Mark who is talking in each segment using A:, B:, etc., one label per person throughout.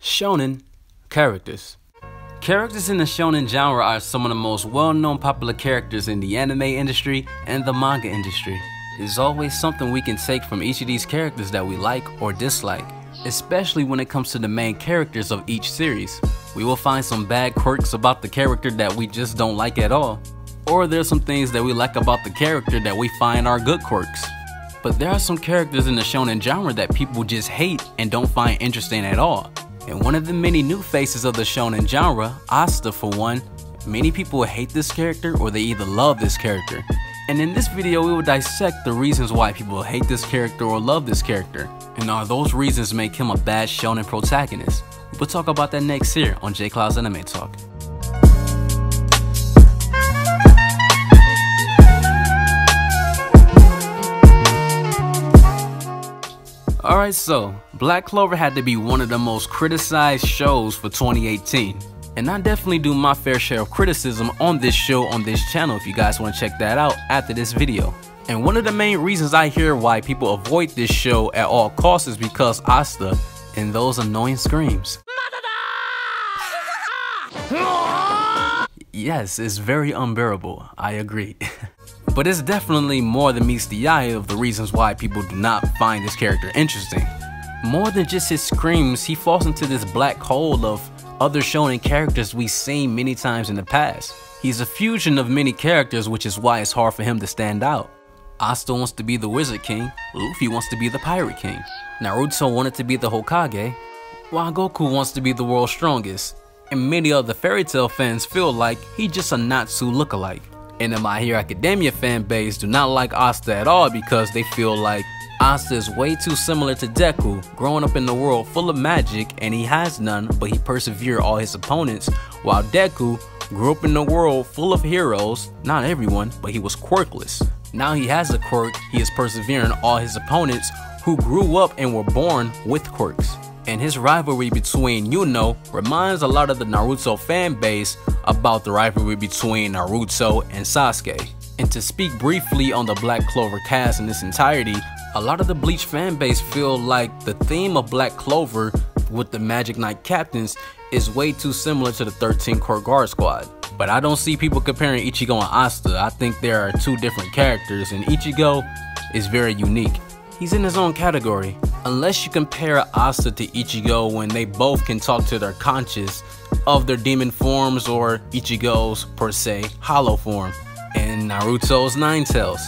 A: Shonen characters. Characters in the shonen genre are some of the most well-known popular characters in the anime industry and the manga industry. There's always something we can take from each of these characters that we like or dislike, especially when it comes to the main characters of each series. We will find some bad quirks about the character that we just don't like at all, or there's some things that we like about the character that we find are good quirks. But there are some characters in the shonen genre that people just hate and don't find interesting at all. And one of the many new faces of the shonen genre, Asta for one, many people hate this character or they either love this character. And in this video we will dissect the reasons why people hate this character or love this character. And are those reasons make him a bad shonen protagonist? We'll talk about that next here on J Cloud's Anime Talk. Alright, so Black Clover had to be one of the most criticized shows for 2018. And I definitely do my fair share of criticism on this show on this channel if you guys want to check that out after this video. And one of the main reasons I hear why people avoid this show at all costs is because Asta and those annoying screams. Yes, it's very unbearable, I agree. But it's definitely more than meets the eye of the reasons why people do not find this character interesting. More than just his screams, he falls into this black hole of other shonen characters we've seen many times in the past. He's a fusion of many characters, which is why it's hard for him to stand out. Asta wants to be the Wizard King, Luffy wants to be the Pirate King, Naruto wanted to be the Hokage, while Goku wants to be the world's strongest, and many other fairy tale fans feel like he's just a Natsu lookalike. And the My Hero Academia fan base do not like Asta at all because they feel like Asta is way too similar to Deku, growing up in the world full of magic and he has none, but he persevered all his opponents, while Deku grew up in the world full of heroes, not everyone, but he was quirkless. Now he has a quirk, he is persevering all his opponents who grew up and were born with quirks. And his rivalry between Yuno reminds a lot of the Naruto fan base about the rivalry between Naruto and Sasuke. And to speak briefly on the Black Clover cast in its entirety, a lot of the Bleach fan base feel like the theme of Black Clover with the Magic Knight captains is way too similar to the 13 Core Guard Squad. But I don't see people comparing Ichigo and Asta. I think there are two different characters and Ichigo is very unique. He's in his own category. Unless you compare Asta to Ichigo when they both can talk to their conscious of their demon forms or Ichigo's, per se, hollow form, and Naruto's Nine Tails.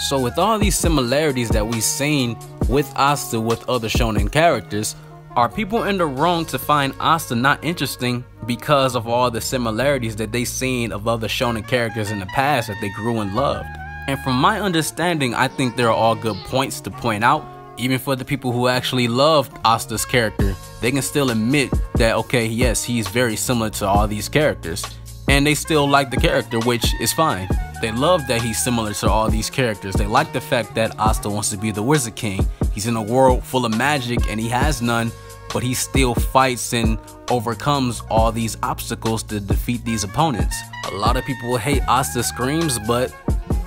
A: So with all these similarities that we've seen with Asta with other shonen characters, are people in the wrong to find Asta not interesting because of all the similarities that they've seen of other shonen characters in the past that they grew and loved? And from my understanding, I think there are all good points to point out. Even for the people who actually loved Asta's character, they can still admit that, okay, yes, he's very similar to all these characters. And they still like the character, which is fine. They love that he's similar to all these characters. They like the fact that Asta wants to be the Wizard King. He's in a world full of magic and he has none, but he still fights and overcomes all these obstacles to defeat these opponents. A lot of people hate Asta screams, but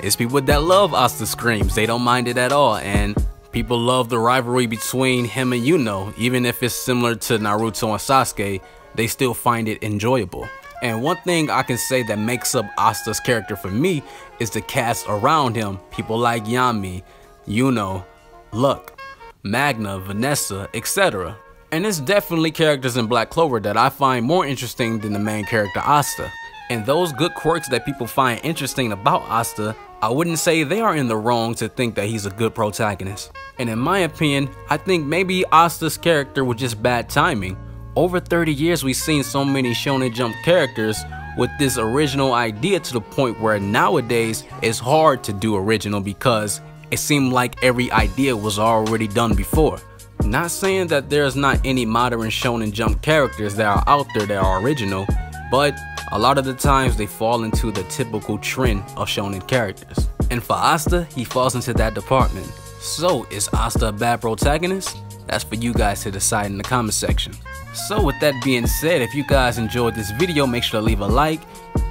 A: it's people that love Asta screams. They don't mind it at all. And people love the rivalry between him and Yuno. Even if it's similar to Naruto and Sasuke, they still find it enjoyable. And one thing I can say that makes up Asta's character for me is the cast around him. People like Yami, Yuno, Luck, Magna, Vanessa, etc. And it's definitely characters in Black Clover that I find more interesting than the main character Asta. And those good quirks that people find interesting about Asta, I wouldn't say they are in the wrong to think that he's a good protagonist. And in my opinion, I think maybe Asta's character was just bad timing. Over 30 years we've seen so many Shonen Jump characters with this original idea to the point where nowadays it's hard to do original because it seemed like every idea was already done before. Not saying that there's not any modern Shonen Jump characters that are out there that are original, but a lot of the times they fall into the typical trend of shonen characters. And for Asta, he falls into that department. So is Asta a bad protagonist? That's for you guys to decide in the comment section. So with that being said, if you guys enjoyed this video, make sure to leave a like.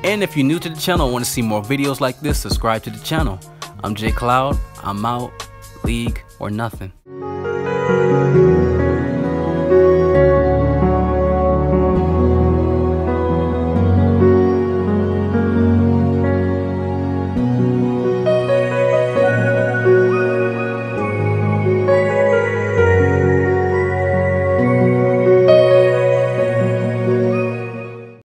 A: And if you're new to the channel and want to see more videos like this, subscribe to the channel. I'm J Cloud, I'm out, League or nothing.